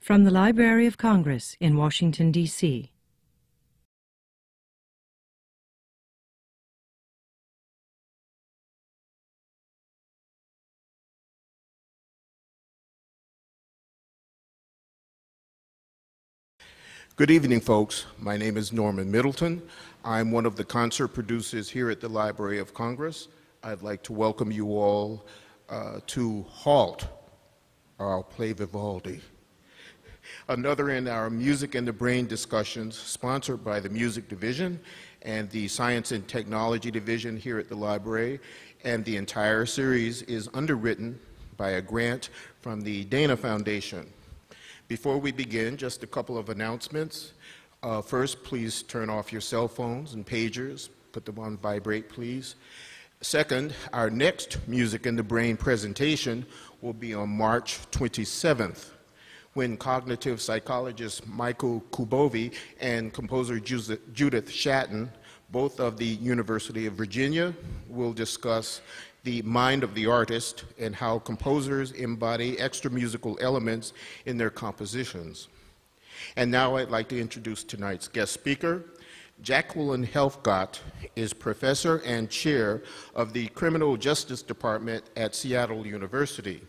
From the Library of Congress in Washington, D.C. Good evening, folks. My name is Norman Middleton. I'm one of the concert producers here at the Library of Congress. I'd like to welcome you all to HALT, or I'll play Vivaldi. Another in our Music and the Brain discussions sponsored by the Music Division and the Science and Technology Division here at the library. And the entire series is underwritten by a grant from the Dana Foundation. Before we begin, just a couple of announcements. First, please turn off your cell phones and pagers. Put them on vibrate, please. Second, our next Music in the Brain presentation will be on March 27th, when cognitive psychologist Michael Kubovi and composer Judith Shatton, both of the University of Virginia, will discuss the mind of the artist and how composers embody extra musical elements in their compositions. And now I'd like to introduce tonight's guest speaker. Jacqueline Helfgott is professor and chair of the Criminal Justice Department at Seattle University.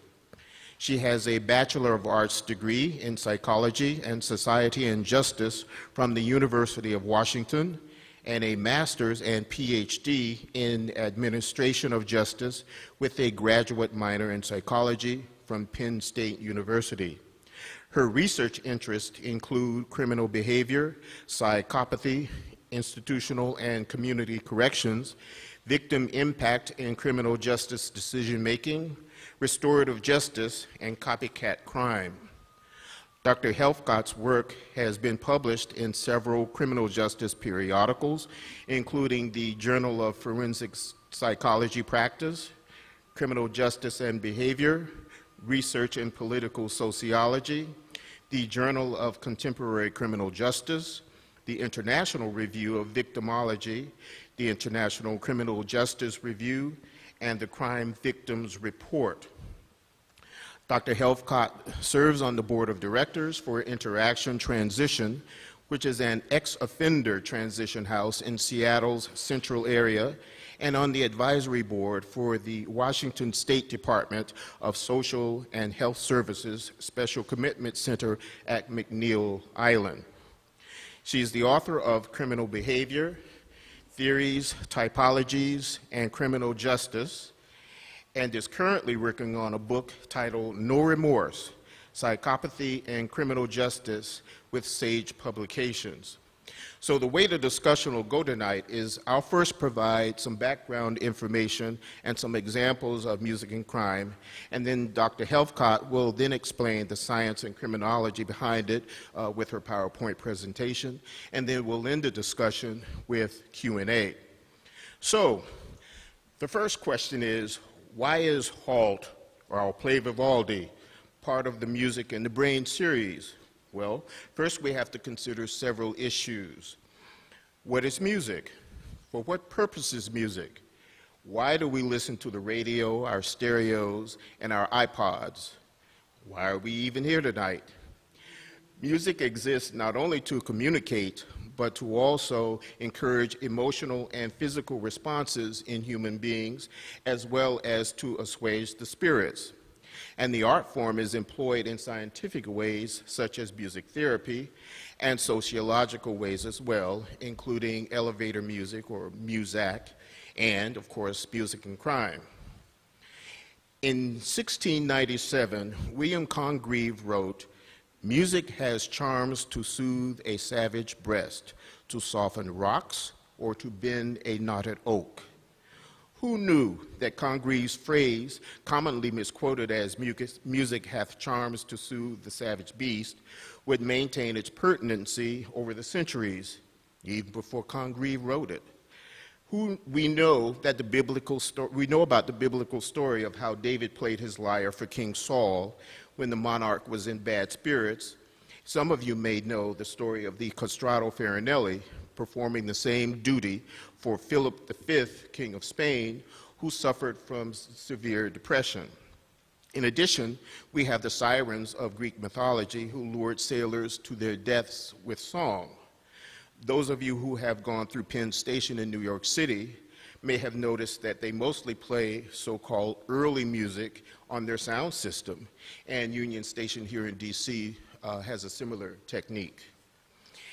She has a Bachelor of Arts degree in Psychology and Society and Justice from the University of Washington, and a master's and PhD in Administration of Justice with a graduate minor in psychology from Penn State University. Her research interests include criminal behavior, psychopathy, institutional and community corrections, victim impact in criminal justice decision-making, restorative justice, and copycat crime. Dr. Helfgott's work has been published in several criminal justice periodicals, including the Journal of Forensic Psychology Practice, Criminal Justice and Behavior, Research in Political Sociology, the Journal of Contemporary Criminal Justice, the International Review of Victimology, the International Criminal Justice Review, and the Crime Victims Report. Dr. Helfgott serves on the board of directors for Interaction Transition, which is an ex-offender transition house in Seattle's central area, and on the advisory board for the Washington State Department of Social and Health Services Special Commitment Center at McNeil Island. She is the author of Criminal Behavior, Theories, Typologies, and Criminal Justice, and is currently working on a book titled No Remorse, Psychopathy and Criminal Justice with Sage Publications. So the way the discussion will go tonight is I'll first provide some background information and some examples of music and crime, and then Dr. Helfgott will then explain the science and criminology behind it with her PowerPoint presentation, and then we'll end the discussion with Q&A. So the first question is, why is HALT, or I'll play Vivaldi, part of the Music and the Brain series? Well, first we have to consider several issues. What is music? For what purpose is music? Why do we listen to the radio, our stereos, and our iPods? Why are we even here tonight? Music exists not only to communicate, but to also encourage emotional and physical responses in human beings, as well as to assuage the spirits. And the art form is employed in scientific ways, such as music therapy, and sociological ways as well, including elevator music, or Muzak, and, of course, music and crime. In 1697, William Congreve wrote, "Music has charms to soothe a savage breast, to soften rocks, or to bend a knotted oak." Who knew that Congreve's phrase, commonly misquoted as "music hath charms to soothe the savage beast," would maintain its pertinency over the centuries, even before Congreve wrote it? We know about the biblical story of how David played his lyre for King Saul when the monarch was in bad spirits. Some of you may know the story of the Castrato Farinelli performing the same duty for Philip V, King of Spain, who suffered from severe depression. In addition, we have the sirens of Greek mythology who lured sailors to their deaths with song. Those of you who have gone through Penn Station in New York City may have noticed that they mostly play so-called early music on their sound system, and Union Station here in DC has a similar technique.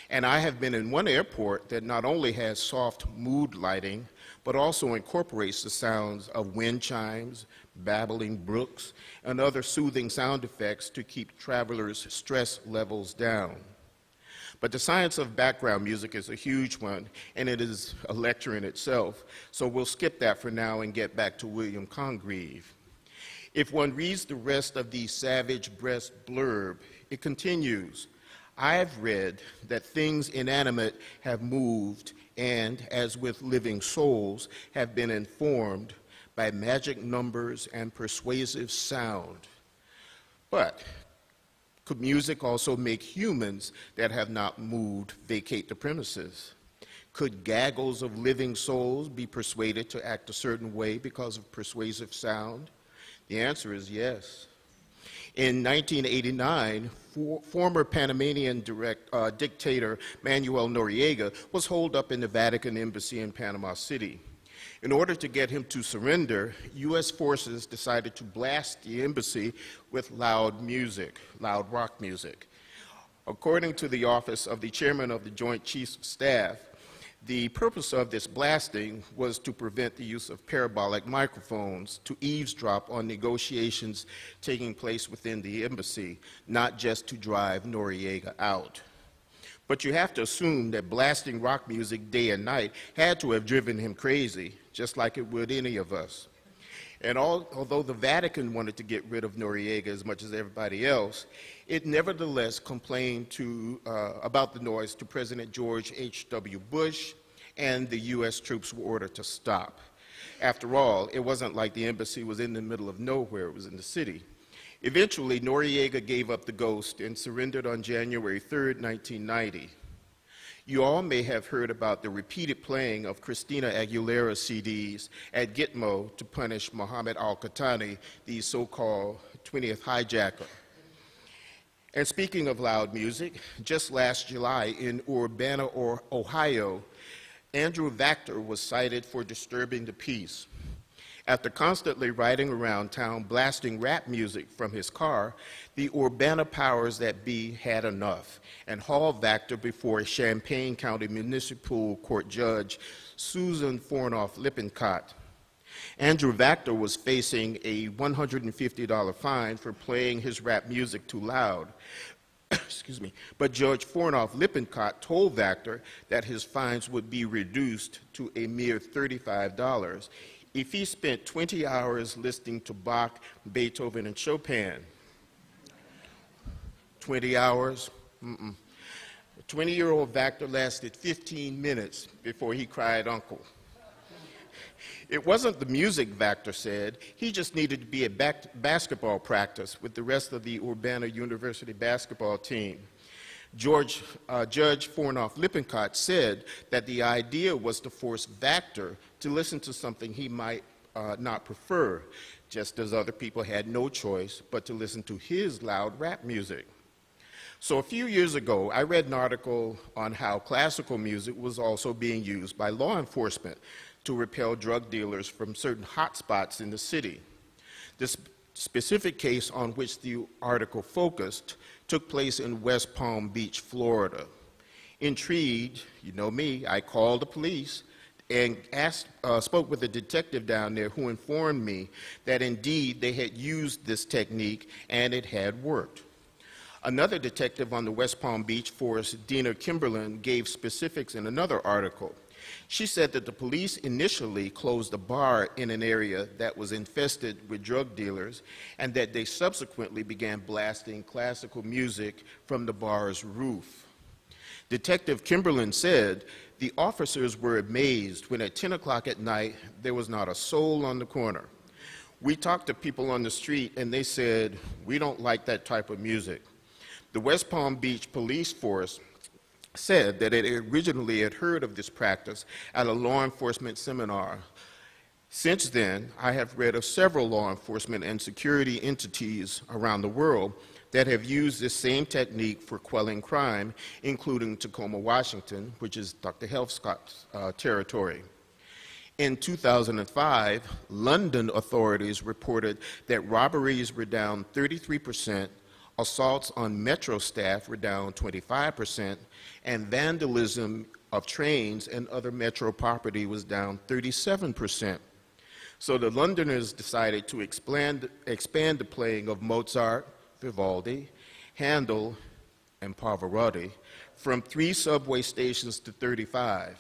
And I have been in one airport that not only has soft mood lighting, but also incorporates the sounds of wind chimes, babbling brooks, and other soothing sound effects to keep travelers' stress levels down. But the science of background music is a huge one, and it is a lecture in itself, so we'll skip that for now and get back to William Congreve. If one reads the rest of the Savage Breast blurb, it continues, I have read that things inanimate have moved and, as with living souls, have been informed by magic numbers and persuasive sound. But could music also make humans that have not moved vacate the premises? Could gaggles of living souls be persuaded to act a certain way because of persuasive sound? The answer is yes. In 1989, former Panamanian dictator Manuel Noriega was holed up in the Vatican Embassy in Panama City. In order to get him to surrender, U.S. forces decided to blast the embassy with loud music, loud rock music. According to the office of the chairman of the Joint Chiefs of Staff, the purpose of this blasting was to prevent the use of parabolic microphones to eavesdrop on negotiations taking place within the embassy, not just to drive Noriega out. But you have to assume that blasting rock music day and night had to have driven him crazy, just like it would any of us. And although the Vatican wanted to get rid of Noriega as much as everybody else, it nevertheless complained about the noise to President George H.W. Bush, and the U.S. troops were ordered to stop. After all, it wasn't like the embassy was in the middle of nowhere, it was in the city. Eventually, Noriega gave up the ghost and surrendered on January 3rd, 1990. You all may have heard about the repeated playing of Christina Aguilera CDs at Gitmo to punish Mohammed al-Qahtani, the so-called 20th hijacker. And speaking of loud music, just last July in Urbana, Ohio, Andrew Vactor was cited for disturbing the peace. After constantly riding around town blasting rap music from his car, the Urbana powers that be had enough and hauled Vactor before Champaign County Municipal Court Judge Susan Fornoff-Lippincott. Andrew Vactor was facing a $150 fine for playing his rap music too loud. Excuse me. But Judge Fornoff-Lippincott told Vactor that his fines would be reduced to a mere $35 if he spent 20 hours listening to Bach, Beethoven, and Chopin. 20 hours? 20-year-old Vactor lasted 15 minutes before he cried uncle. It wasn't the music, Vactor said. He just needed to be at basketball practice with the rest of the Urbana University basketball team. Judge Fornoff-Lippincott said that the idea was to force Vactor to listen to something he might not prefer, just as other people had no choice but to listen to his loud rap music. So a few years ago, I read an article on how classical music was also being used by law enforcement to repel drug dealers from certain hotspots in the city. This specific case on which the article focused took place in West Palm Beach, Florida. Intrigued, you know me, I called the police and spoke with a detective down there who informed me that indeed they had used this technique and it had worked. Another detective on the West Palm Beach force, Dina Kimberlin, gave specifics in another article. She said that the police initially closed a bar in an area that was infested with drug dealers and that they subsequently began blasting classical music from the bar's roof. Detective Kimberlin said the officers were amazed when at 10 o'clock at night there was not a soul on the corner. We talked to people on the street and they said, we don't like that type of music. The West Palm Beach police force said that it originally had heard of this practice at a law enforcement seminar. Since then, I have read of several law enforcement and security entities around the world that have used this same technique for quelling crime, including Tacoma, Washington, which is Dr. Helfscott's territory. In 2005, London authorities reported that robberies were down 33%, assaults on metro staff were down 25%, and vandalism of trains and other metro property was down 37%. So the Londoners decided to expand the playing of Mozart, Vivaldi, Handel, and Pavarotti from 3 subway stations to 35.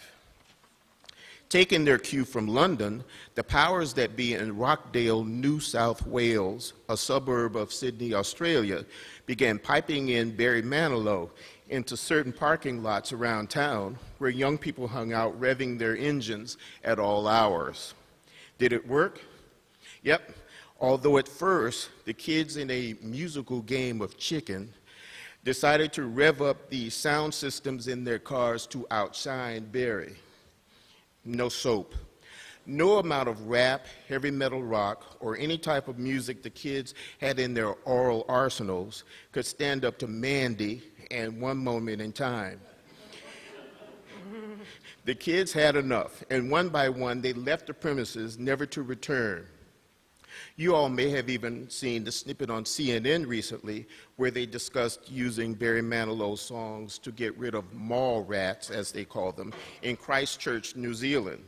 Taking their cue from London, the powers that be in Rockdale, New South Wales, a suburb of Sydney, Australia, began piping in Barry Manilow into certain parking lots around town where young people hung out revving their engines at all hours. Did it work? Yep. Although at first, the kids in a musical game of chicken decided to rev up the sound systems in their cars to outshine Barry. No soap. No amount of rap, heavy metal rock, or any type of music the kids had in their oral arsenals could stand up to Mandy and One Moment in Time. The kids had enough, and one by one, they left the premises, never to return. You all may have even seen the snippet on CNN recently where they discussed using Barry Manilow's songs to get rid of mall rats, as they call them, in Christchurch, New Zealand.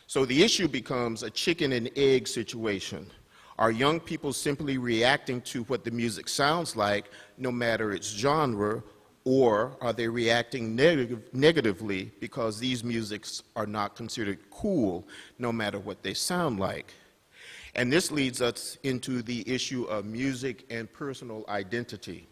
So the issue becomes a chicken and egg situation. Are young people simply reacting to what the music sounds like, no matter its genre, or are they reacting negatively because these musics are not considered cool, no matter what they sound like? And this leads us into the issue of music and personal identity.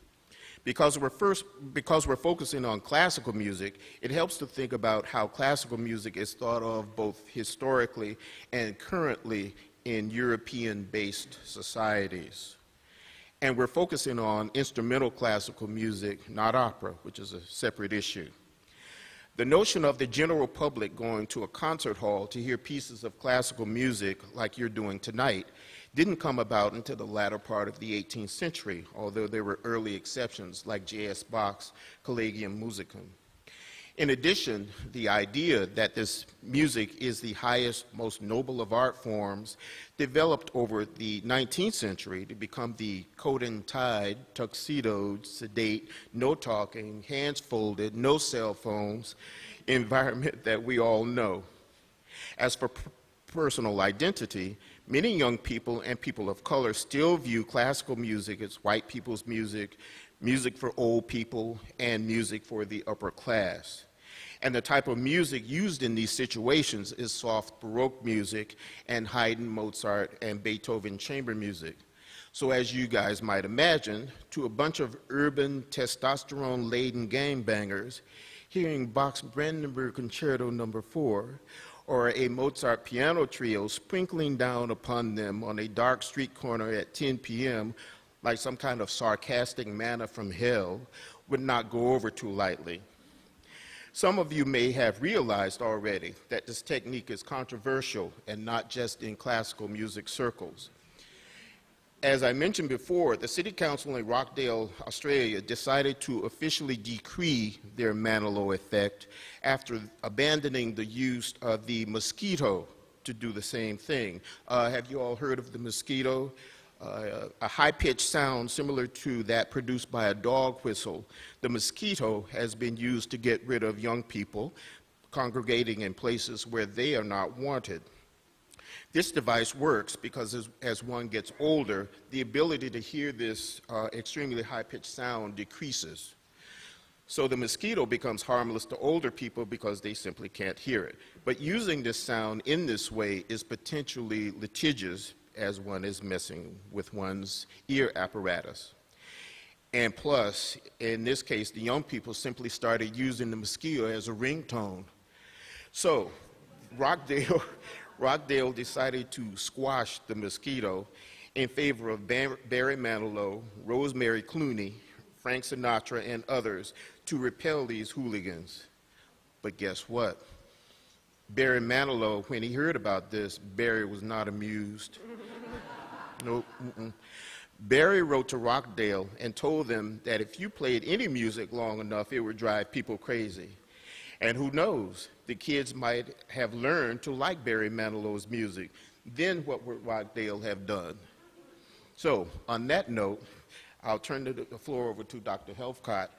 Because we're focusing on classical music, it helps to think about how classical music is thought of both historically and currently in European-based societies. And we're focusing on instrumental classical music, not opera, which is a separate issue. The notion of the general public going to a concert hall to hear pieces of classical music like you're doing tonight didn't come about until the latter part of the 18th century, although there were early exceptions like J.S. Bach's Collegium Musicum. In addition, the idea that this music is the highest, most noble of art forms developed over the 19th century to become the coat and tied, tuxedoed, sedate, no talking, hands folded, no cell phones environment that we all know. As for personal identity, many young people and people of color still view classical music as white people's music, music for old people, and music for the upper class. And the type of music used in these situations is soft Baroque music and Haydn, Mozart, and Beethoven chamber music. So as you guys might imagine, to a bunch of urban, testosterone-laden gangbangers, hearing Bach's Brandenburg Concerto No. 4 or a Mozart piano trio sprinkling down upon them on a dark street corner at 10 p.m. like some kind of sarcastic manna from hell would not go over too lightly. Some of you may have realized already that this technique is controversial and not just in classical music circles. As I mentioned before, the City Council in Rockdale, Australia decided to officially decree their Manilow effect after abandoning the use of the mosquito to do the same thing. Have you all heard of the mosquito? A high-pitched sound similar to that produced by a dog whistle. The mosquito has been used to get rid of young people congregating in places where they are not wanted. This device works because as one gets older, the ability to hear this extremely high-pitched sound decreases. So the mosquito becomes harmless to older people because they simply can't hear it. But using this sound in this way is potentially litigious as one is messing with one's ear apparatus. And plus, in this case, the young people simply started using the mosquito as a ringtone. So Rockdale decided to squash the mosquito in favor of Barry Manilow, Rosemary Clooney, Frank Sinatra, and others to repel these hooligans. But guess what? Barry Manilow, when he heard about this, Barry was not amused. Nope. Barry wrote to Rockdale and told them that if you played any music long enough, it would drive people crazy. And who knows, the kids might have learned to like Barry Manilow's music. Then what would Rockdale have done? So, on that note, I'll turn the floor over to Dr. Helfgott,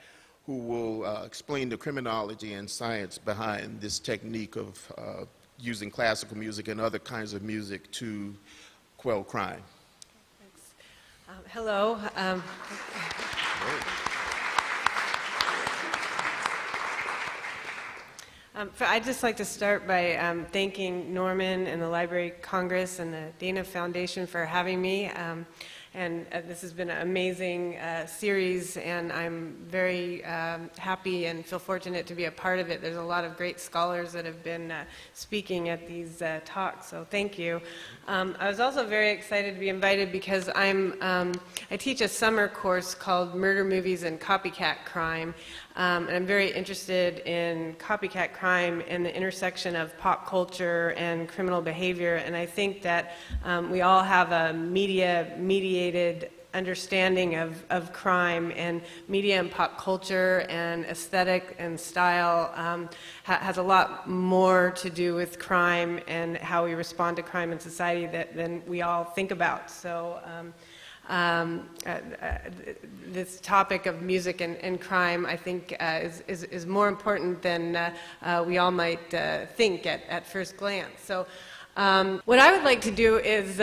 who will explain the criminology and science behind this technique of using classical music and other kinds of music to quell crime. Hello. I'd just like to start by thanking Norman and the Library of Congress and the Dana Foundation for having me. This has been an amazing series, and I'm very happy and feel fortunate to be a part of it. There's a lot of great scholars that have been speaking at these talks, so thank you. I was also very excited to be invited because I teach a summer course called Murder Movies and Copycat Crime, and I'm very interested in copycat crime and the intersection of pop culture and criminal behavior, and I think that we all have a media-mediated understanding of crime, and media and pop culture and aesthetic and style has a lot more to do with crime and how we respond to crime in society than we all think about. So this topic of music and crime, I think, is more important than we all might think at first glance. So what I would like to do is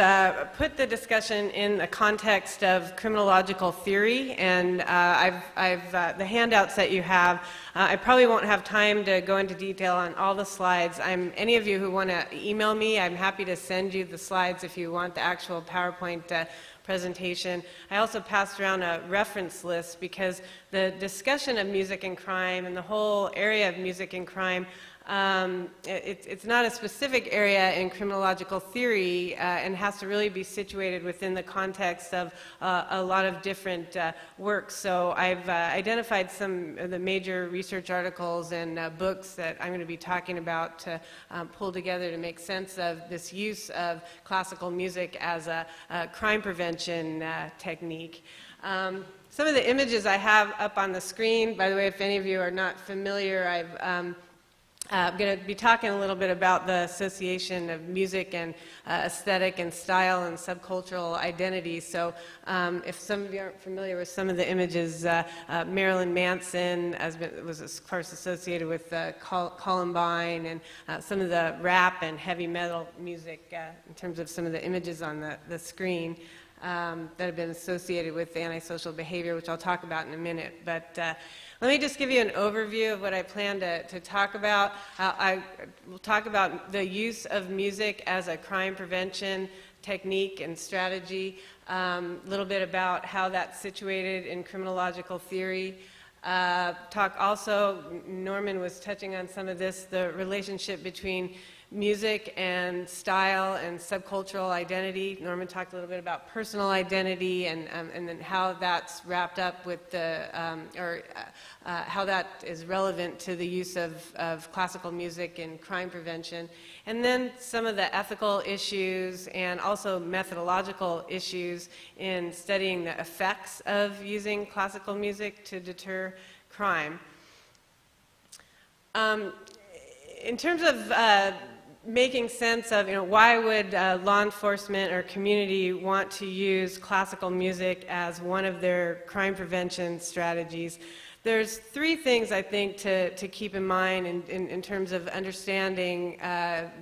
put the discussion in the context of criminological theory, and the handouts that you have, I probably won't have time to go into detail on all the slides. Any of you who want to email me, I'm happy to send you the slides if you want the actual PowerPoint presentation. I also passed around a reference list because the discussion of music and crime and the whole area of music and crime, it's not a specific area in criminological theory and has to really be situated within the context of a lot of different works. So I've identified some of the major research articles and books that I'm going to be talking about to pull together to make sense of this use of classical music as a crime prevention technique. Some of the images I have up on the screen, by the way, if any of you are not familiar, I'm going to be talking a little bit about the association of music and aesthetic and style and subcultural identity. So if some of you aren't familiar with some of the images, Marilyn Manson was of course associated with Columbine, and some of the rap and heavy metal music in terms of some of the images on the screen that have been associated with antisocial behavior, which I'll talk about in a minute. But let me just give you an overview of what I plan to talk about. I will talk about the use of music as a crime prevention technique and strategy, a little bit about how that's situated in criminological theory. Talk also, Norman was touching on some of this, the relationship between music and style and subcultural identity. Norman talked a little bit about personal identity and then how that's wrapped up with the, how that is relevant to the use of classical music in crime prevention. And then some of the ethical issues and also methodological issues in studying the effects of using classical music to deter crime. In terms of making sense of, why would law enforcement or community want to use classical music as one of their crime prevention strategies, there's three things I think to keep in mind in terms of understanding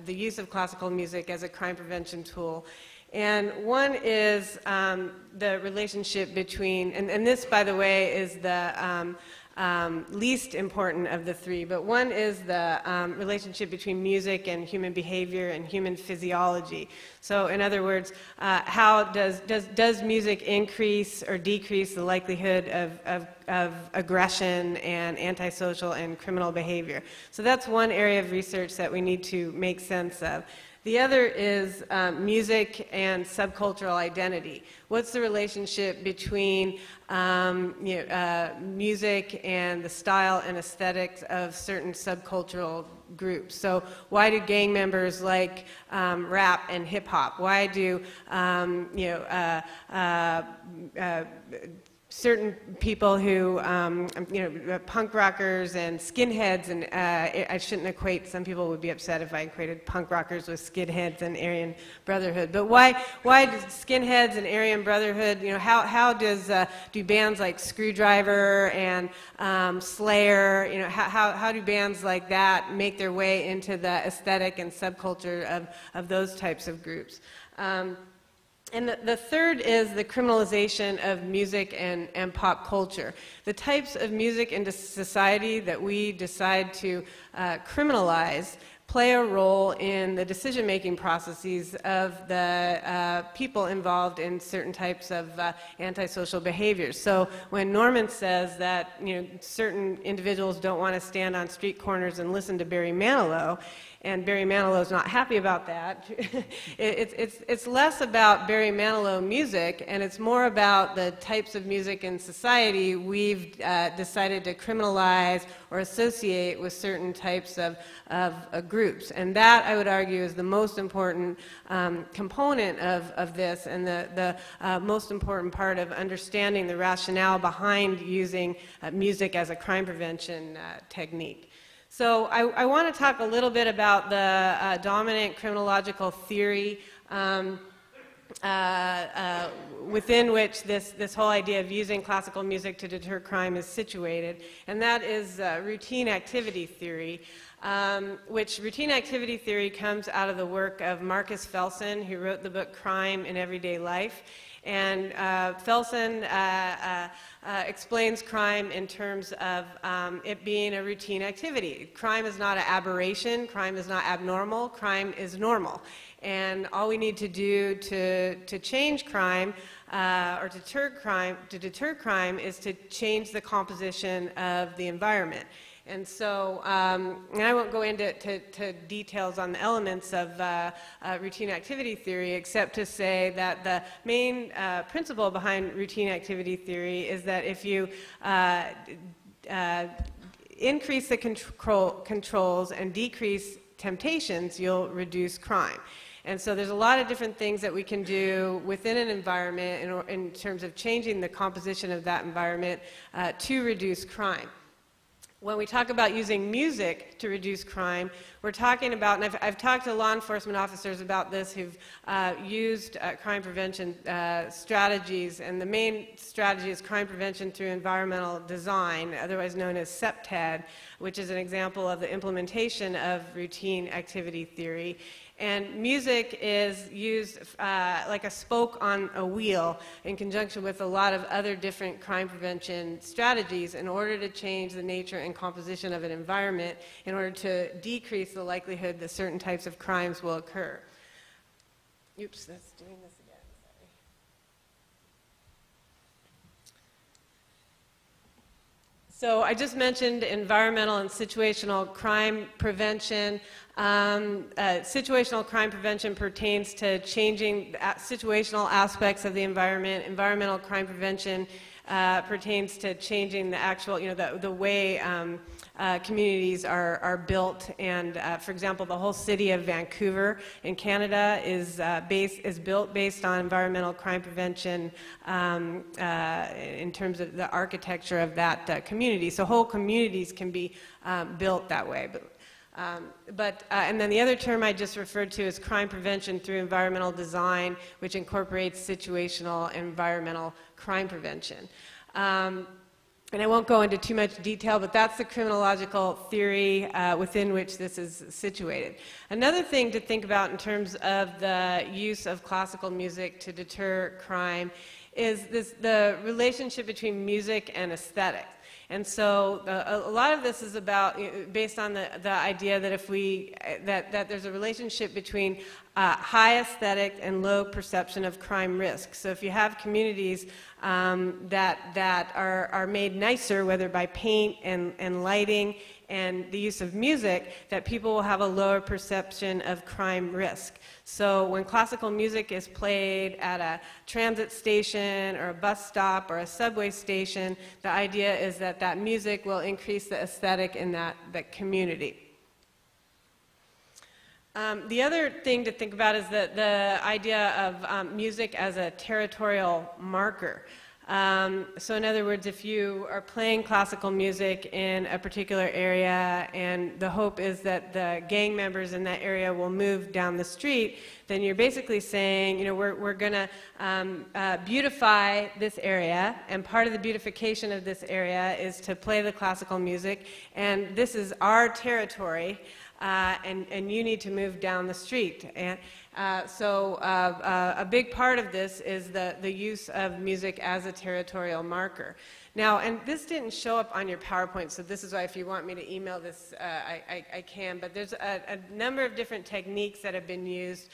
the use of classical music as a crime prevention tool. And one is the relationship between, and this, by the way, is the least important of the three, but one is the relationship between music and human behavior and human physiology. So in other words, how does music increase or decrease the likelihood of aggression and antisocial and criminal behavior? So that's one area of research that we need to make sense of. The other is music and subcultural identity. What's the relationship between music and the style and aesthetics of certain subcultural groups? So why do gang members like rap and hip hop? Why do certain people who, punk rockers and skinheads, and I shouldn't equate, some people would be upset if I equated punk rockers with skinheads and Aryan Brotherhood, but why do skinheads and Aryan Brotherhood, how do bands like Screwdriver and Slayer, how do bands like that make their way into the aesthetic and subculture of those types of groups? And the third is the criminalization of music and pop culture. The types of music in society that we decide to criminalize play a role in the decision-making processes of the people involved in certain types of antisocial behaviors. So when Norman says that certain individuals don't want to stand on street corners and listen to Barry Manilow, and Barry Manilow's not happy about that. It's less about Barry Manilow music, and it's more about the types of music in society we've decided to criminalize or associate with certain types of groups. And that, I would argue, is the most important component of this, and the most important part of understanding the rationale behind using music as a crime prevention technique. So I want to talk a little bit about the dominant criminological theory within which this whole idea of using classical music to deter crime is situated, and that is routine activity theory, which routine activity theory comes out of the work of Marcus Felsen, who wrote the book Crime in Everyday Life. And Felsen explains crime in terms of it being a routine activity. Crime is not an aberration, crime is not abnormal, crime is normal. And all we need to do to change crime or deter crime is to change the composition of the environment. And so, and I won't go into details on the elements of routine activity theory, except to say that the main principle behind routine activity theory is that if you increase the controls and decrease temptations, you'll reduce crime. And so there's a lot of different things that we can do within an environment in terms of changing the composition of that environment to reduce crime. When we talk about using music to reduce crime, we're talking about, and I've talked to law enforcement officers about this who've used crime prevention strategies, and the main strategy is crime prevention through environmental design, otherwise known as CPTED, which is an example of the implementation of routine activity theory. And music is used like a spoke on a wheel in conjunction with a lot of other different crime prevention strategies in order to change the nature and composition of an environment in order to decrease the likelihood that certain types of crimes will occur. Oops, that's doing this again. Sorry. So I just mentioned environmental and situational crime prevention. Situational crime prevention pertains to changing situational aspects of the environment. Environmental crime prevention pertains to changing the actual, the way communities are built. And for example, the whole city of Vancouver in Canada is built based on environmental crime prevention in terms of the architecture of that community. So whole communities can be built that way. And then the other term I just referred to is crime prevention through environmental design, which incorporates situational environmental crime prevention. And I won't go into too much detail, but that's the criminological theory within which this is situated. Another thing to think about in terms of the use of classical music to deter crime is the relationship between music and aesthetics. And so a lot of this is about, based on the idea that if that there's a relationship between high aesthetic and low perception of crime risk. So if you have communities that are made nicer, whether by paint and lighting and the use of music, that people will have a lower perception of crime risk. So when classical music is played at a transit station or a bus stop or a subway station, the idea is that that music will increase the aesthetic in that community. The other thing to think about is the idea of music as a territorial marker. So in other words, if you are playing classical music in a particular area and the hope is that the gang members in that area will move down the street, then you're basically saying, you know, we're going to beautify this area, and part of the beautification of this area is to play the classical music, and this is our territory, and you need to move down the street. And so a big part of this is the use of music as a territorial marker. Now, and this didn't show up on your PowerPoint, so this is why if you want me to email this, I can, but there's a number of different techniques that have been used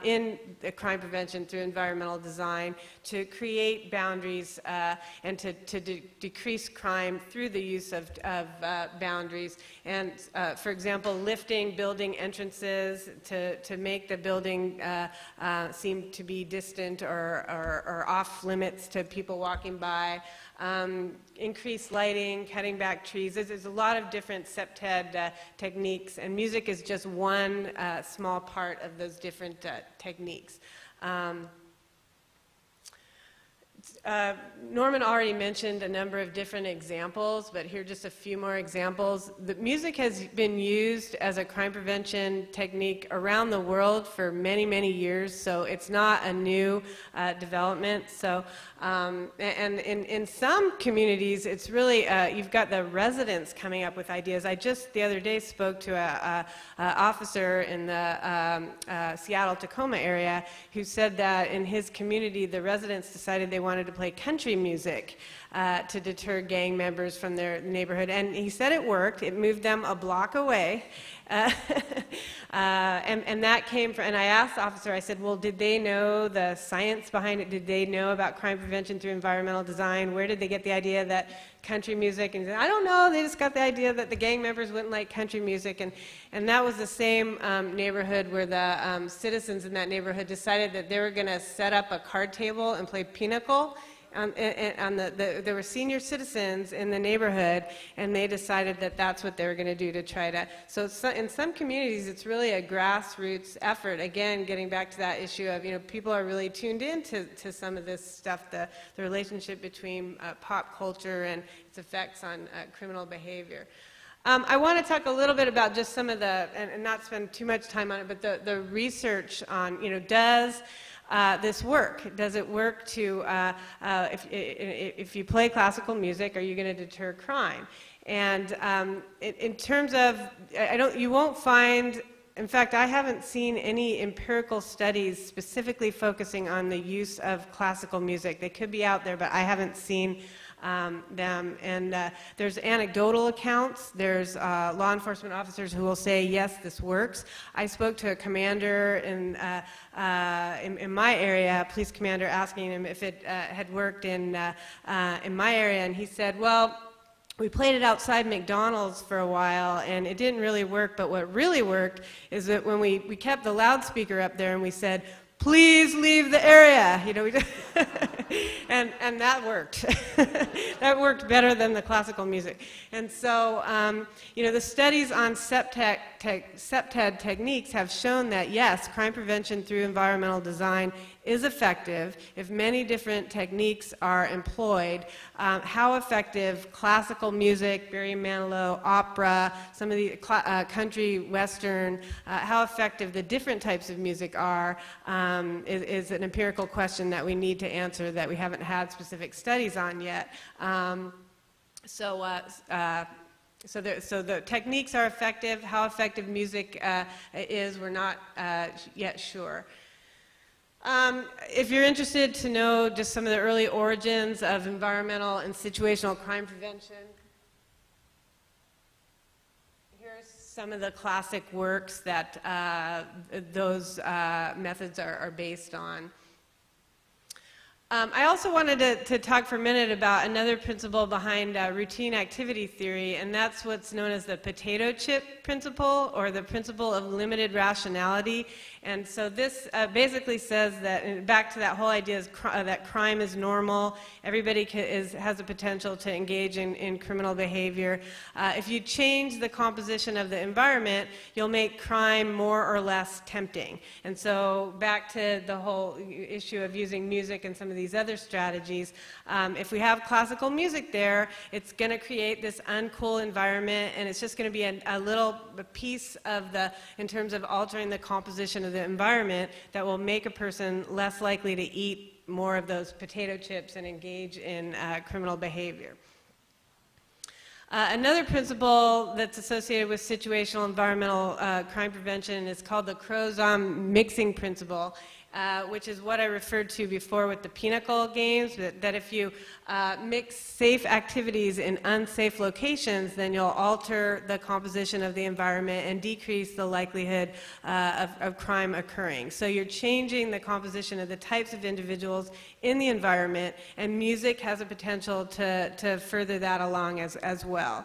in crime prevention through environmental design to create boundaries and to decrease crime through the use of boundaries. And for example, lifting building entrances to make the building seem to be distant or off limits to people walking by. Increased lighting, cutting back trees. There's a lot of different CPTED techniques, and music is just one small part of those different techniques. Norman already mentioned a number of different examples, but here are just a few more examples. The music has been used as a crime prevention technique around the world for many, many years, so it's not a new development. So, and in some communities, it's really, you've got the residents coming up with ideas. I just the other day spoke to an officer in the Seattle-Tacoma area who said that in his community, the residents decided they wanted to play country music to deter gang members from their neighborhood. And he said it worked. It moved them a block away. And that came from, and I asked the officer, I said, well, did they know the science behind it? Did they know about crime prevention through environmental design? Where did they get the idea that country music? And he said, I don't know, they just got the idea that the gang members wouldn't like country music. And that was the same neighborhood where the citizens in that neighborhood decided that they were going to set up a card table and play pinochle. There were senior citizens in the neighborhood, and they decided that that's what they were going to do to try to. So in some communities, it's really a grassroots effort. Again, getting back to that issue of, you know, people are really tuned in to some of this stuff, the relationship between pop culture and its effects on criminal behavior. I want to talk a little bit about just some of the, and not spend too much time on it, but the research on, you know, does this work? Does it work to, if you play classical music, are you going to deter crime? And in terms of, you won't find, in fact, I haven't seen any empirical studies specifically focusing on the use of classical music. They could be out there, but I haven't seen them. And there's anecdotal accounts. There's law enforcement officers who will say, yes, this works. I spoke to a commander in my area, a police commander, asking him if it had worked in my area, and he said, well, we played it outside McDonald's for a while, and it didn't really work, but what really worked is that when we kept the loudspeaker up there and we said, please leave the area, you know, and that worked. That worked better than the classical music. And so, you know, the studies on CPTED techniques have shown that, yes, crime prevention through environmental design is effective if many different techniques are employed. How effective classical music, Barry Manilow, opera, some of the country western, how effective the different types of music are is an empirical question that we need to answer that we haven't had specific studies on yet. So the techniques are effective. How effective music is, we're not yet sure. If you're interested to know just some of the early origins of environmental and situational crime prevention, here's some of the classic works that those methods are based on. I also wanted to talk for a minute about another principle behind routine activity theory, and that's what's known as the potato chip principle, or the principle of limited rationality. And so this basically says that, back to that whole idea that crime is normal, everybody has the potential to engage in criminal behavior. If you change the composition of the environment, you'll make crime more or less tempting. And so back to the whole issue of using music and some of these other strategies, if we have classical music there, it's going to create this uncool environment, and it's just going to be a little piece of in terms of altering the composition of the environment that will make a person less likely to eat more of those potato chips and engage in criminal behavior. Another principle that's associated with situational environmental crime prevention is called the Crow-Zom mixing principle, which is what I referred to before with the pinochle games, that if you mix safe activities in unsafe locations, then you'll alter the composition of the environment and decrease the likelihood of crime occurring. So you're changing the composition of the types of individuals in the environment, and music has a potential to further that along as well.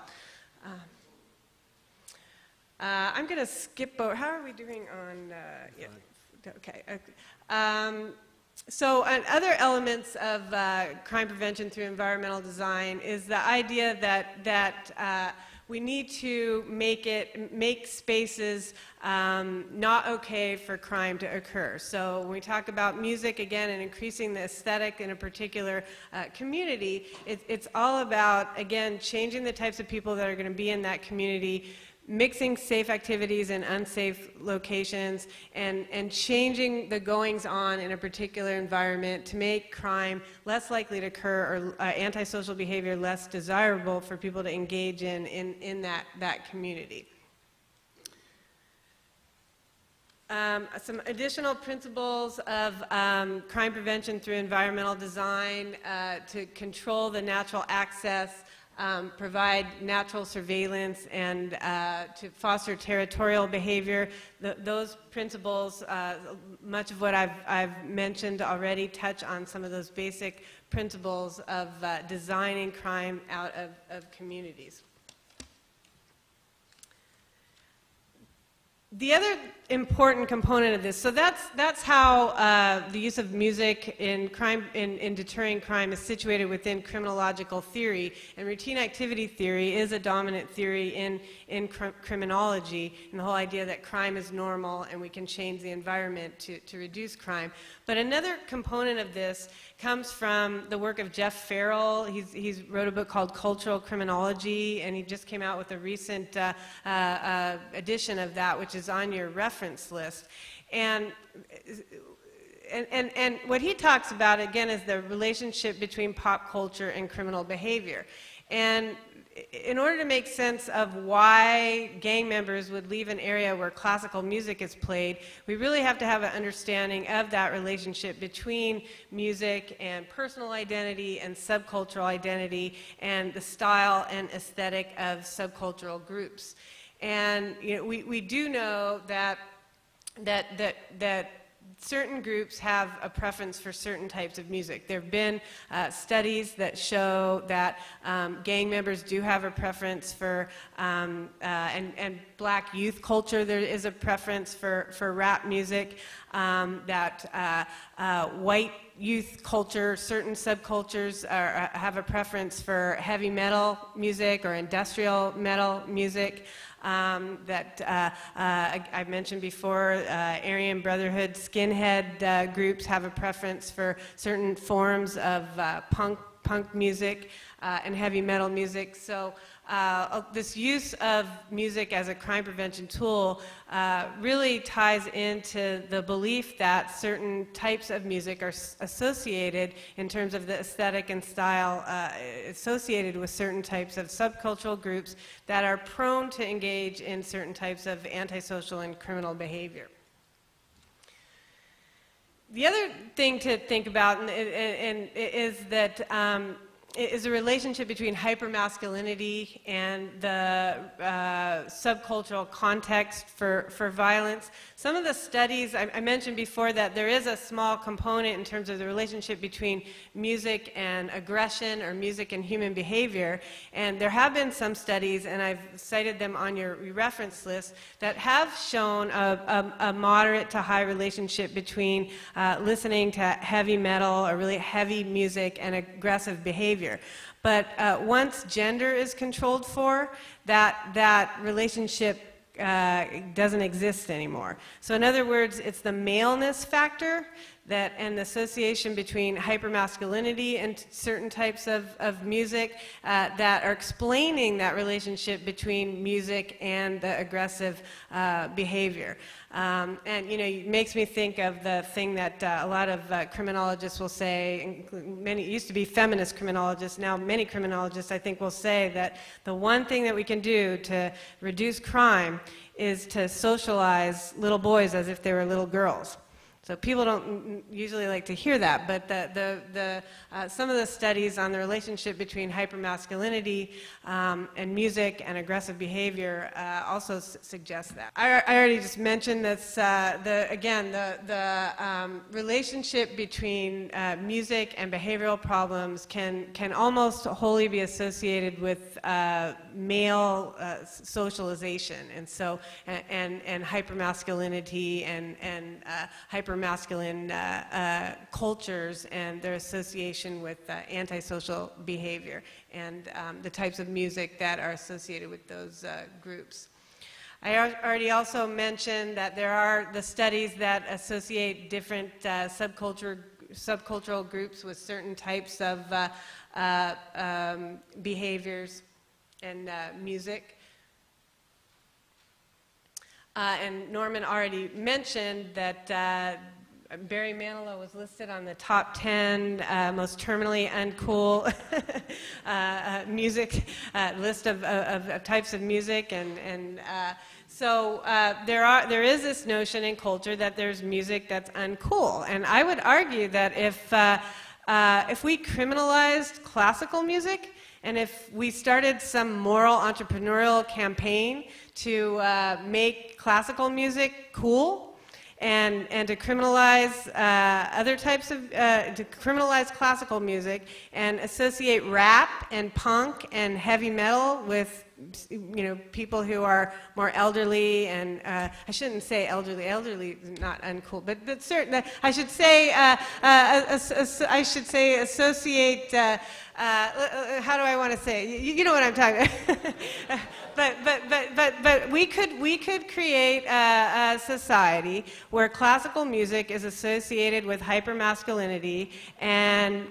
I'm going to skip over. How are we doing on? Yeah. Okay. So other elements of crime prevention through environmental design is the idea that we need to make spaces not okay for crime to occur. So when we talk about music again and increasing the aesthetic in a particular community, it's all about, again, changing the types of people that are going to be in that community, mixing safe activities in unsafe locations, and changing the goings-on in a particular environment to make crime less likely to occur, or antisocial behavior less desirable for people to engage in that community. Some additional principles of crime prevention through environmental design to control the natural access, provide natural surveillance, and to foster territorial behavior. Those principles, much of what I've mentioned already, touch on some of those basic principles of designing crime out of communities. The other important component of this, so that's how the use of music in deterring crime is situated within criminological theory, and routine activity theory is a dominant theory in criminology, and the whole idea that crime is normal and we can change the environment to reduce crime. But another component of this comes from the work of Jeff Farrell. He's wrote a book called Cultural Criminology, and he just came out with a recent edition of that, which is on your reference list. And what he talks about, again, is the relationship between pop culture and criminal behavior. And in order to make sense of why gang members would leave an area where classical music is played, we really have to have an understanding of that relationship between music and personal identity and subcultural identity, and the style and aesthetic of subcultural groups. And we do know that certain groups have a preference for certain types of music. There have been studies that show that gang members do have a preference for, and black youth culture, there is a preference for rap music, that white youth culture, certain subcultures have a preference for heavy metal music or industrial metal music. I mentioned before, Aryan Brotherhood, skinhead groups have a preference for certain forms of punk music and heavy metal music. So this use of music as a crime prevention tool really ties into the belief that certain types of music are associated, in terms of the aesthetic and style, associated with certain types of subcultural groups that are prone to engage in certain types of antisocial and criminal behavior. The other thing to think about is that is a relationship between hypermasculinity and the subcultural context for violence. Some of the studies, I mentioned before that there is a small component in terms of the relationship between music and aggression or music and human behavior, and there have been some studies, and I've cited them on your reference list, that have shown a moderate to high relationship between listening to heavy metal or really heavy music and aggressive behavior. But once gender is controlled for, that relationship doesn't exist anymore. So in other words, it's the maleness factor and the association between hypermasculinity and certain types of music that are explaining that relationship between music and the aggressive behavior. And it makes me think of the thing that a lot of criminologists will say, many used to be feminist criminologists, now many criminologists I think will say that the one thing that we can do to reduce crime is to socialize little boys as if they were little girls. So people don't usually like to hear that, but some of the studies on the relationship between hypermasculinity and music and aggressive behavior also suggest that. I already just mentioned this, the relationship between music and behavioral problems can almost wholly be associated with male socialization, and so and hypermasculinity and hypermasculine cultures and their association with antisocial behavior and the types of music that are associated with those groups. I already also mentioned that there are the studies that associate different subcultural groups with certain types of behaviors and music. And Norman already mentioned that Barry Manilow was listed on the top 10 most terminally uncool music list of types of music, and so there is this notion in culture that there's music that's uncool, and I would argue that if we criminalized classical music, and if we started some moral entrepreneurial campaign to make classical music cool and to criminalize other types of, to criminalize classical music and associate rap and punk and heavy metal with people who are more elderly, and I shouldn't say elderly is not uncool, but certain, I should say associate, how do I want to say it? You know what I'm talking about. but we could create a society where classical music is associated with hypermasculinity and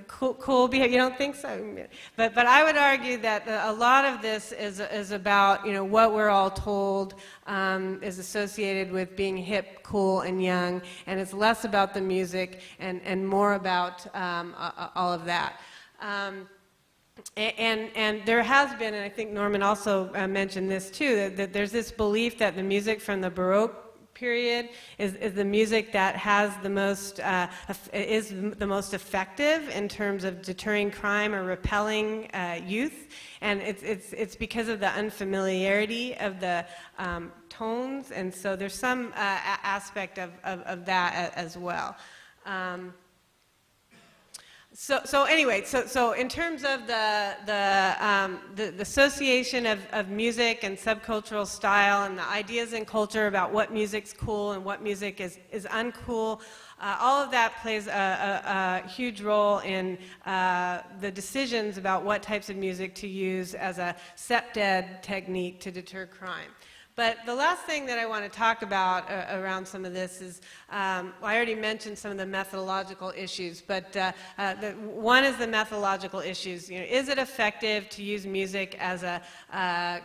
cool behavior. You don't think so? But I would argue that a lot of this is about what we're all told is associated with being hip, cool, and young, and it's less about the music and more about all of that. And there has been, and I think Norman also mentioned this too, that there's this belief that the music from the Baroque period is the music that has the most is the most effective in terms of deterring crime or repelling youth, and it's because of the unfamiliarity of the tones, and so there's some aspect of that as well. So anyway, so in terms of the association of music and subcultural style and the ideas in culture about what music's cool and what music is uncool, all of that plays a huge role in the decisions about what types of music to use as a step-dead technique to deter crime. But the last thing that I want to talk about around some of this is, I already mentioned some of the methodological issues, but one is the methodological issues. Is it effective to use music as a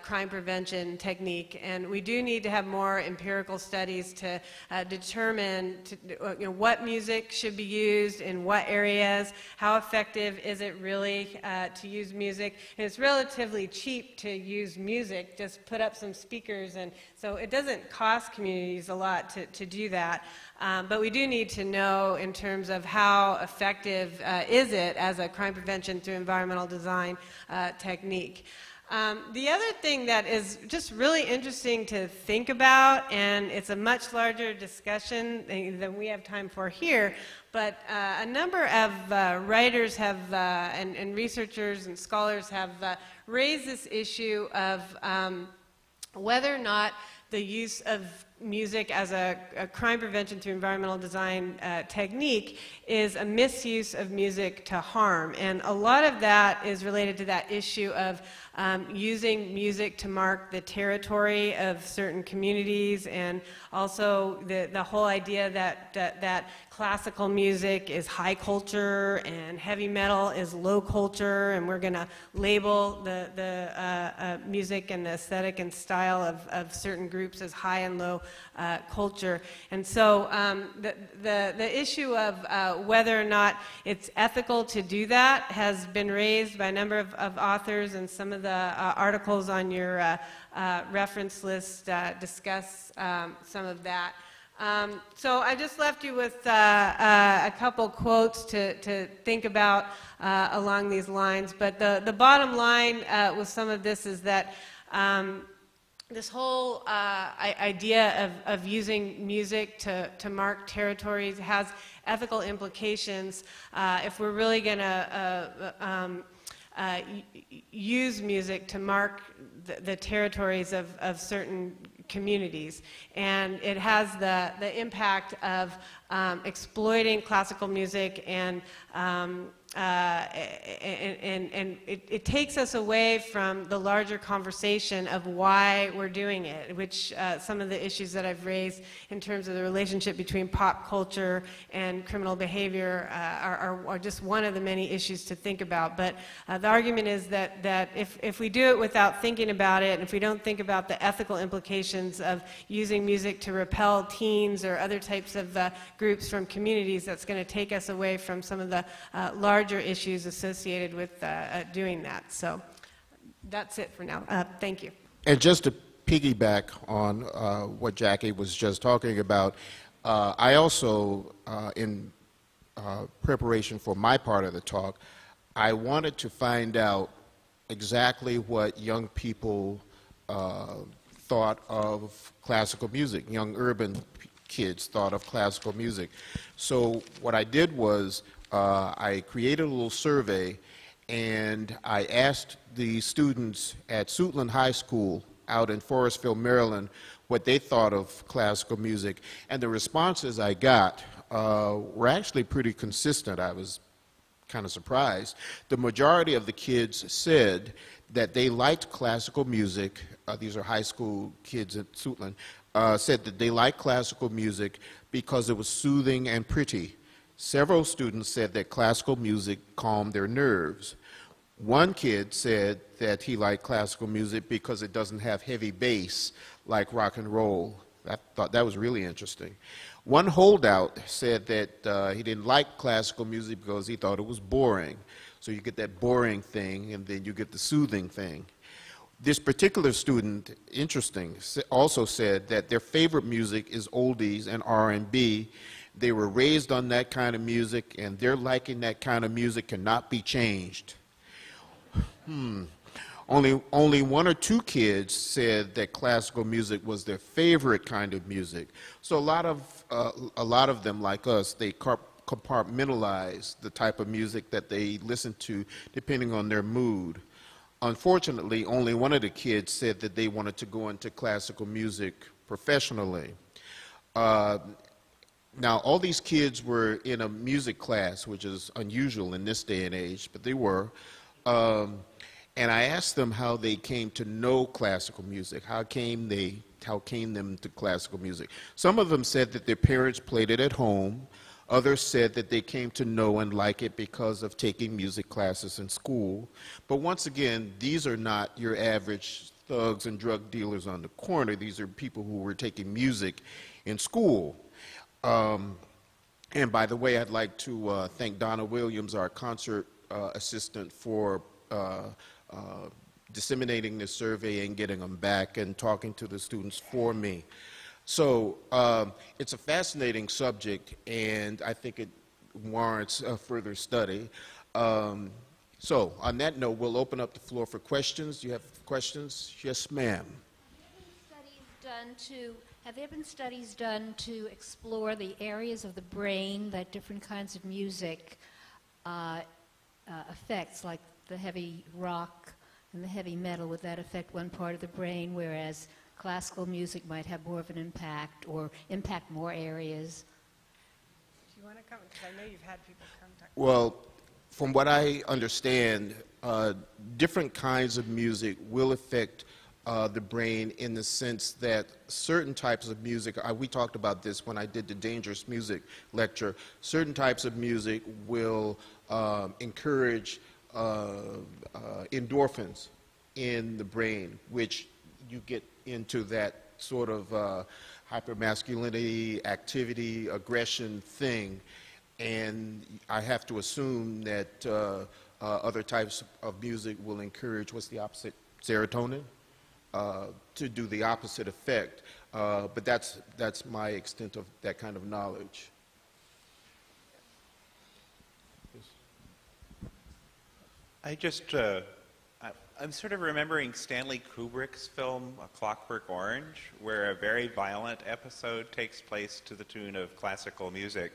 crime prevention technique? And we do need to have more empirical studies to determine what music should be used in what areas, how effective is it really to use music. And it's relatively cheap to use music, just put up some speakers And so it doesn't cost communities a lot to do that. But we do need to know in terms of how effective is it as a crime prevention through environmental design technique. The other thing that is just really interesting to think about, and it's a much larger discussion than we have time for here, but a number of writers have, and researchers and scholars have raised this issue of whether or not the use of music as a crime prevention through environmental design technique is a misuse of music to harm. And a lot of that is related to that issue of using music to mark the territory of certain communities, and also the whole idea that classical music is high culture and heavy metal is low culture, and we're going to label the music and the aesthetic and style of certain groups as high and low culture. And so the issue of whether or not it's ethical to do that has been raised by a number of authors, and some of the articles on your reference list discuss some of that. So I just left you with a couple quotes to think about along these lines. But the bottom line with some of this is that this whole idea of using music to mark territories has ethical implications if we're really going to use music to mark the territories of certain communities. And it has the impact of exploiting classical music, and it takes us away from the larger conversation of why we're doing it, which some of the issues that I've raised in terms of the relationship between pop culture and criminal behavior are just one of the many issues to think about. But the argument is that if we do it without thinking about it, and if we don't think about the ethical implications of using music to repel teens or other types of groups from communities, that's going to take us away from some of the larger issues associated with doing that. So that's it for now. Thank you. And just to piggyback on what Jackie was just talking about, I also, in preparation for my part of the talk, I wanted to find out exactly what young people thought of classical music, young urban kids thought of classical music. So what I did was I created a little survey, and I asked the students at Suitland High School out in Forestville, Maryland, what they thought of classical music. And the responses I got were actually pretty consistent. I was kind of surprised. The majority of the kids said that they liked classical music. These are high school kids at Suitland. Said that they liked classical music because it was soothing and pretty. Several students said that classical music calmed their nerves. One kid said that he liked classical music because it doesn't have heavy bass like rock and roll. I thought that was really interesting. One holdout said that he didn't like classical music because he thought it was boring. So you get that boring thing, and then you get the soothing thing. This particular student, interesting, also said that their favorite music is oldies and R&B. They were raised on that kind of music, and their liking that kind of music cannot be changed. Only one or two kids said that classical music was their favorite kind of music. So a lot of them, like us, they compartmentalize the type of music that they listen to depending on their mood. Unfortunately, only one of the kids said that they wanted to go into classical music professionally. Now, all these kids were in a music class, which is unusual in this day and age, but they were. And I asked them how they came to know classical music. How came them to classical music? Some of them said that their parents played it at home. Others said that they came to know and like it because of taking music classes in school. But once again, these are not your average thugs and drug dealers on the corner. These are people who were taking music in school. And by the way, I'd like to thank Donna Williams, our concert assistant, for disseminating this survey and getting them back and talking to the students for me. So it's a fascinating subject, and I think it warrants a further study. So on that note, we'll open up the floor for questions. Do you have questions? Yes, ma'am. Have there been studies done to explore the areas of the brain that different kinds of music affects, like the heavy rock and the heavy metal? Would that affect one part of the brain, whereas classical music might have more of an impact or impact more areas? Do you want to come? Because I know you've had people come talk. Well, from what I understand, different kinds of music will affect the brain in the sense that certain types of music, we talked about this when I did the dangerous music lecture, certain types of music will encourage endorphins in the brain, which you get into that sort of hypermasculinity, activity, aggression thing. And I have to assume that other types of music will encourage, what's the opposite? Serotonin? To do the opposite effect. But that's my extent of that kind of knowledge. I just, I'm sort of remembering Stanley Kubrick's film, A Clockwork Orange, where a very violent episode takes place to the tune of classical music.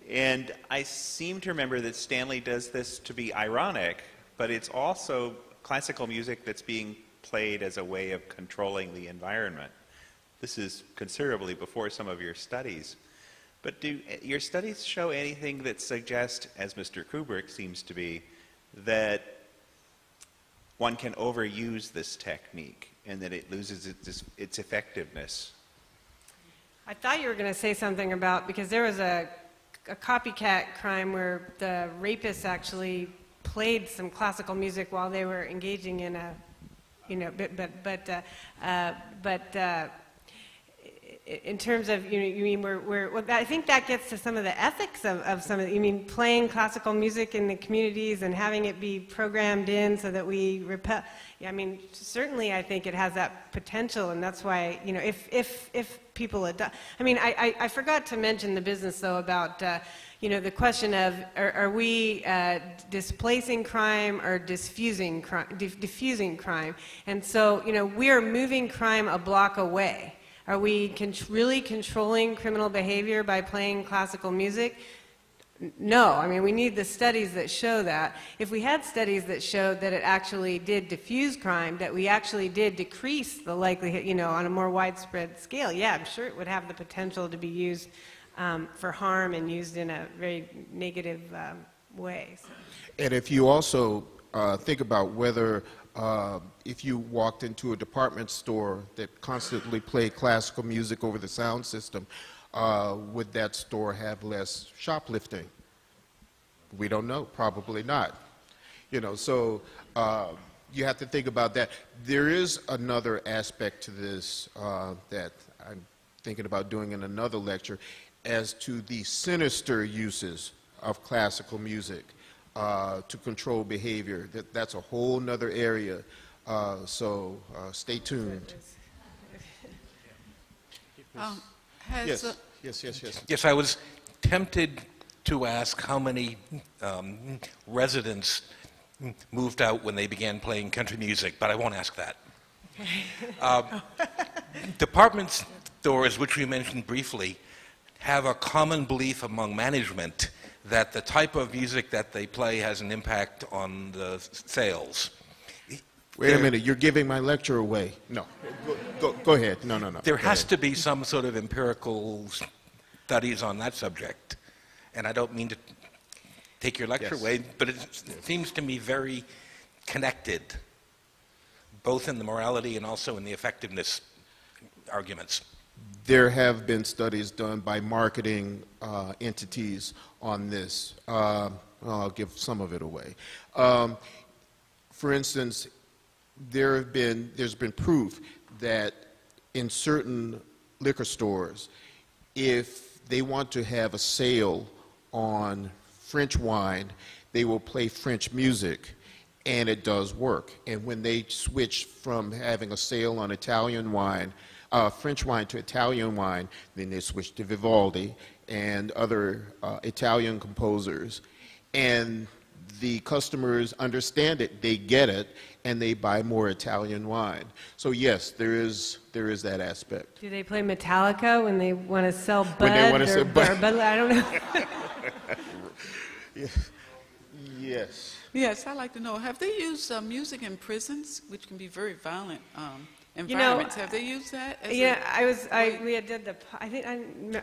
And I seem to remember that Stanley does this to be ironic, but it's also classical music that's being played as a way of controlling the environment. This is considerably before some of your studies. But do your studies show anything that suggests, as Mr. Kubrick seems to be, that one can overuse this technique and that it loses its effectiveness? I thought you were going to say something about, because there was a copycat crime where the rapists actually played some classical music while they were engaging in a, you know, in terms of, you know, you mean well, I think that gets to some of the ethics of some of the, you mean playing classical music in the communities and having it be programmed in so that we repel. Yeah, I mean, certainly I think it has that potential, and that's why, you know, if people adopt, I mean, I forgot to mention the business though about, you know, the question of are we displacing crime or diffusing crime? And so, you know, we are moving crime a block away. Are we really controlling criminal behavior by playing classical music? No. I mean, we need the studies that show that. If we had studies that showed that it actually did diffuse crime, that we actually did decrease the likelihood, you know, on a more widespread scale, yeah, I'm sure it would have the potential to be used for harm and used in a very negative way. So. And if you also think about whether if you walked into a department store that constantly played classical music over the sound system, would that store have less shoplifting? We don't know. Probably not. You know, so you have to think about that. There is another aspect to this that I'm thinking about doing in another lecture as to the sinister uses of classical music to control behavior. That's a whole nother area. So stay tuned. Yes. Yes, I was tempted to ask how many residents moved out when they began playing country music, but I won't ask that. Department stores, which we mentioned briefly, have a common belief among management that the type of music that they play has an impact on the sales. Wait a minute, you're giving my lecture away. No, go ahead. No. There has to be some sort of empirical studies on that subject. And I don't mean to take your lecture away, but it seems to me very connected, both in the morality and also in the effectiveness arguments. There have been studies done by marketing entities on this. I'll give some of it away. For instance, there's been proof that in certain liquor stores, if they want to have a sale on French wine, they will play French music. and it does work. And when they switched from having a sale on Italian wine, French wine to Italian wine, then they switched to Vivaldi and other Italian composers. And the customers understand it, they get it, and they buy more Italian wine. So yes, there is that aspect. Do they play Metallica when they want to sell Bud? When they want to sell Bud. I don't know. Yes. Yes, I'd like to know, have they used music in prisons, which can be very violent environments? Have they used that?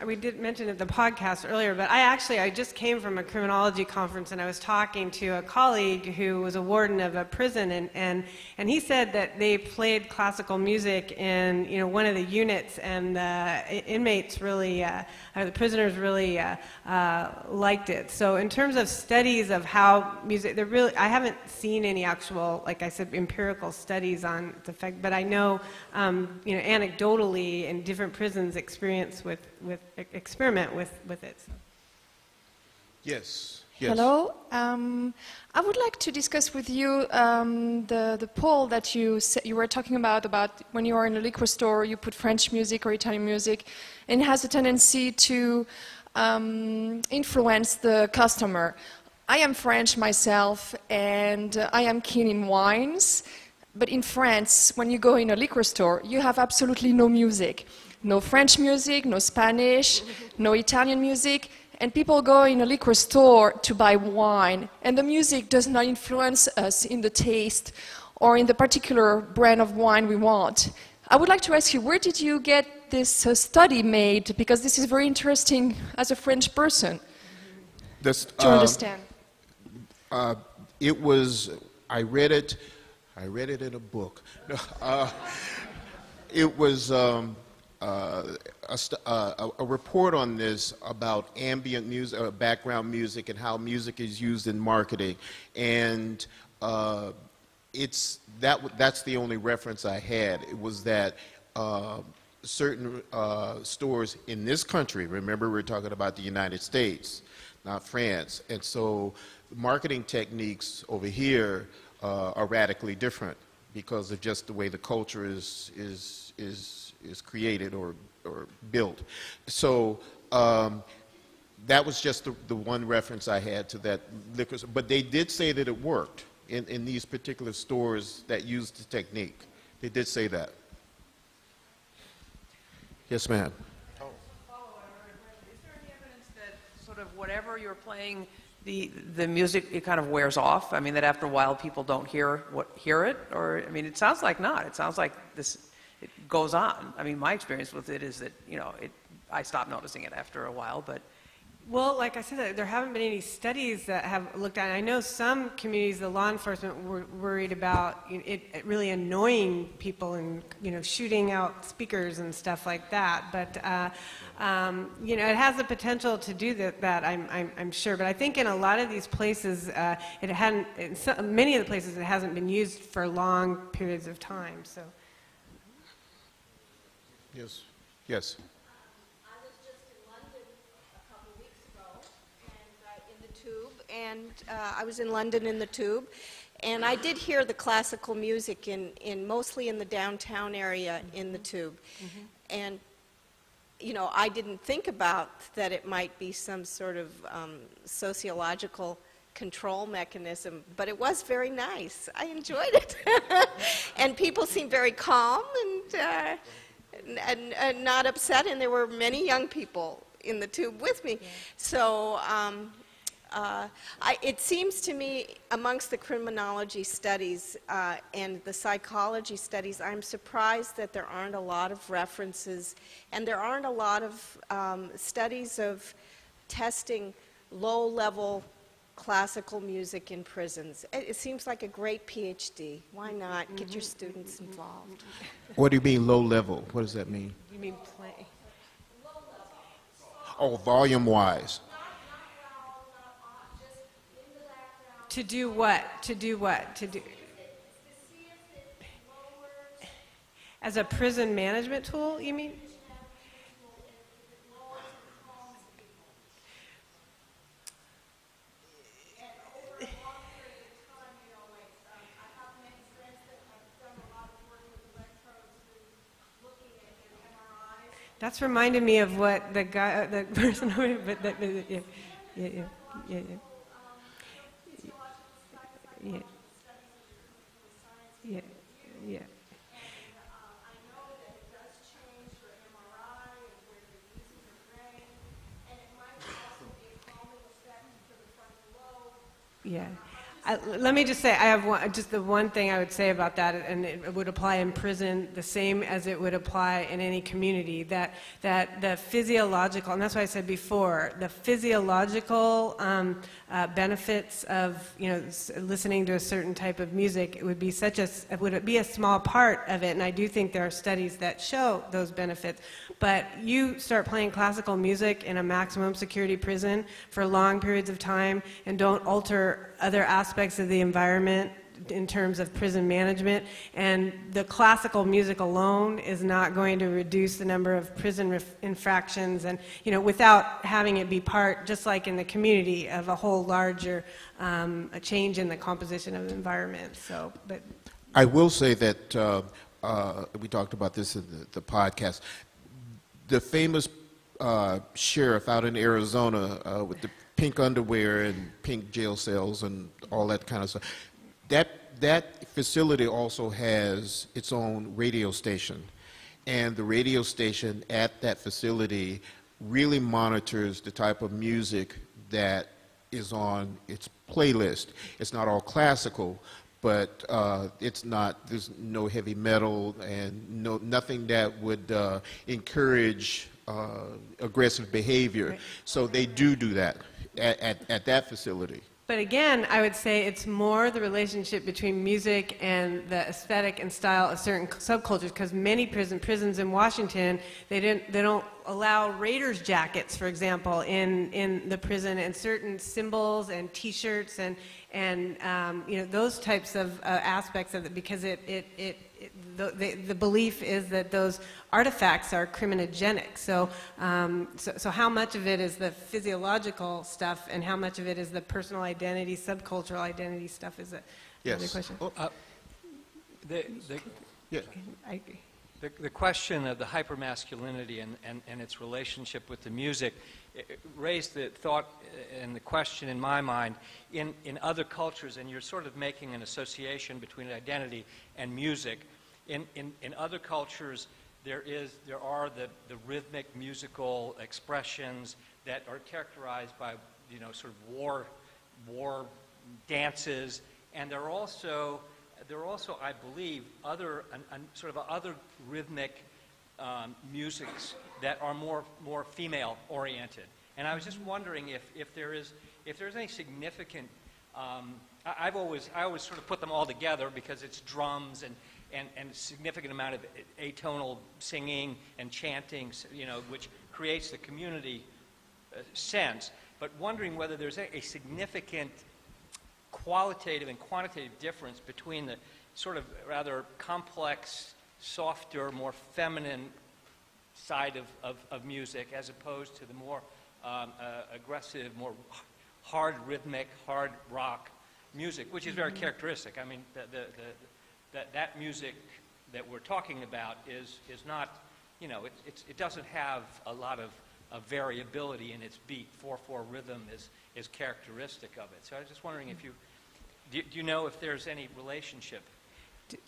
We did mention it the podcast earlier, but I just came from a criminology conference, and I was talking to a colleague who was a warden of a prison, and he said that they played classical music in one of the units, and the inmates really, the prisoners really liked it. So in terms of studies of how music, I haven't seen any actual, like I said, empirical studies on its effect, but I know, anecdotally in different prisons experiment with it. Yes. Yes. Hello. I would like to discuss with you the poll that you were talking about when you are in a liquor store, you put French music or Italian music, and it has a tendency to influence the customer. I am French myself, and I am keen in wines. But in France, when you go in a liquor store, you have absolutely no music. No French music, no Spanish, no Italian music. And people go in a liquor store to buy wine. And the music does not influence us in the taste or in the particular brand of wine we want. I would like to ask you, where did you get this study made? Because this is very interesting as a French person to understand. I read it in a book. It was a report on this about ambient music, background music, and how music is used in marketing. And that's the only reference I had. It was that certain stores in this country, remember we're talking about the United States, not France, and so marketing techniques over here are radically different because of just the way the culture is created or built. So that was just the one reference I had to that liquor. But they did say that it worked in these particular stores that used the technique. They did say that. Yes, ma'am. Is there any evidence that sort of whatever you're playing, the music, it kind of wears off? I mean, that after a while people don't hear it? Or, I mean, it sounds like not. It sounds like it goes on. I mean, my experience with it is that, I stopped noticing it after a while, but... Well, like I said, there haven't been any studies that have looked at it. I know some communities, the law enforcement were worried about it really annoying people and, shooting out speakers and stuff like that. But, it has the potential to do that, I'm sure. But I think in a lot of these places, many of the places, it hasn't been used for long periods of time, so. Yes. Yes. And I was in London in the Tube, and I did hear the classical music mostly in the downtown area in the Tube. Mm-hmm. And, I didn't think about that it might be some sort of sociological control mechanism, but it was very nice. I enjoyed it. And people seemed very calm and not upset, and there were many young people in the Tube with me. Yeah. So, it seems to me, amongst the criminology studies and the psychology studies, I'm surprised that there aren't a lot of references, and there aren't a lot of studies of testing low-level classical music in prisons. It seems like a great PhD. Why not get your students involved? What do you mean low-level? What does that mean? You mean play? Oh, volume-wise. To do what? To do what? To do as a prison management tool, you mean? That's reminded me of what the guy, the person, but that, yeah, yeah, yeah, yeah, yeah, yeah, yeah. Yeah. Let me just say, I have just the one thing I would say about that, and it would apply in prison the same as it would apply in any community, that the physiological, and that's what I said before, the physiological benefits of, you know, listening to a certain type of music, it would be a small part of it, and I do think there are studies that show those benefits. But you start playing classical music in a maximum security prison for long periods of time and don't alter other aspects of the environment in terms of prison management, and the classical music alone is not going to reduce the number of prison infractions, and, you know, without having it be part, just like in the community, of a whole larger a change in the composition of the environment. So, but I will say that we talked about this in the podcast. The famous sheriff out in Arizona with the pink underwear and pink jail cells and all that kind of stuff. That facility also has its own radio station, and the radio station at that facility really monitors the type of music that is on its playlist. It's not all classical, but it's not, there's no heavy metal and nothing that would encourage aggressive behavior. Right. So they do that at that facility. But again, I would say it's more the relationship between music and the aesthetic and style of certain subcultures, because many prisons in Washington, they don't allow Raiders jackets, for example, in the prison, and certain symbols and T-shirts and you know, those types of aspects of it, because the belief is that those artifacts are criminogenic. So how much of it is the physiological stuff, and how much of it is the personal identity, subcultural identity stuff? Is it another question? I agree. The question of the hypermasculinity and its relationship with the music raised the thought and the question in my mind, in other cultures, and you're sort of making an association between identity and music. In other cultures, there are the rhythmic musical expressions that are characterized by, you know, sort of war dances, and there are also, I believe, other rhythmic musics that are more female oriented. And I was just wondering if there's any significant. I always sort of put them all together because it's drums and a significant amount of atonal singing and chanting, you know, which creates the community sense. But wondering whether there's a significant qualitative and quantitative difference between the sort of rather complex, softer, more feminine side of music as opposed to the more aggressive, more hard rhythmic, hard rock music, which is very characteristic. I mean, that music that we're talking about is not, you know, it doesn't have a lot of variability in its beat. 4/4 rhythm is characteristic of it. So I was just wondering if do you know if there's any relationship?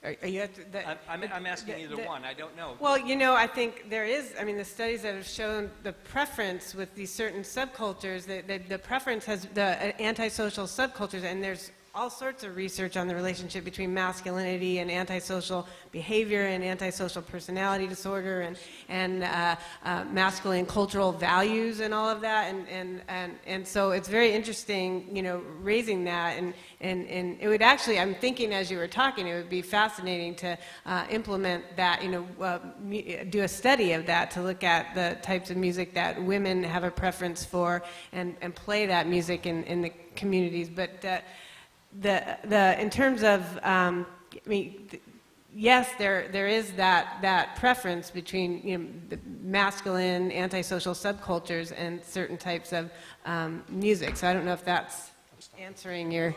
I'm asking either one. I don't know. Well, you know, I think there is. I mean, the studies that have shown the preference with these certain subcultures, the preference has the antisocial subcultures, and there's all sorts of research on the relationship between masculinity and antisocial behavior and antisocial personality disorder and masculine cultural values and all of that, and so it's very interesting, you know, raising that, and it would actually, I'm thinking as you were talking, it would be fascinating to implement that, you know, do a study of that, to look at the types of music that women have a preference for and play that music in the communities, but in terms of, I mean, yes, there is that preference between, you know, the masculine antisocial subcultures and certain types of music. So I don't know if that's answering your.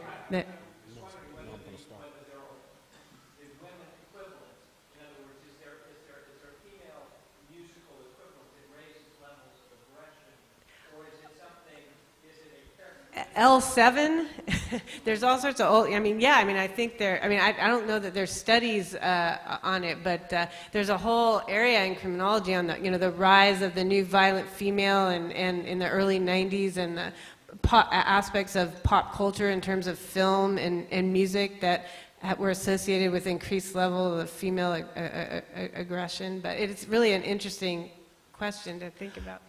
L7, there's all sorts of old, I think I don't know that there's studies on it, but there's a whole area in criminology on the rise of the new violent female and in the early 90s and the aspects of pop culture in terms of film and music that were associated with increased level of female aggression. But it's really an interesting question to think about.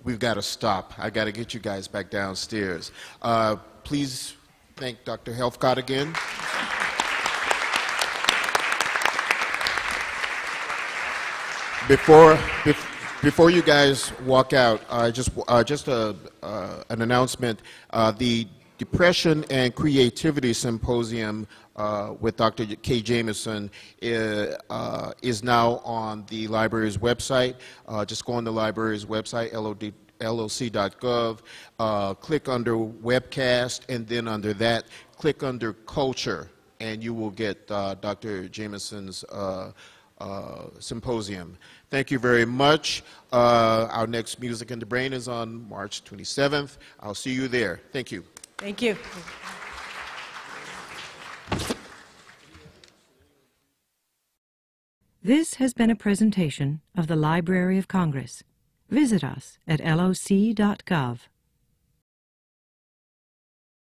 We've got to stop. I got to get you guys back downstairs. Please thank Dr. Helfgott again. Before you guys walk out, just an announcement. The Depression and Creativity Symposium with Dr. Kay Jamison is now on the library's website. Just go on the library's website, loc.gov, click under webcast, and then under that, click under culture, and you will get Dr. Jamison's symposium. Thank you very much. Our next Music in the Brain is on March 27th. I'll see you there. Thank you. Thank you. This has been a presentation of the Library of Congress. Visit us at loc.gov.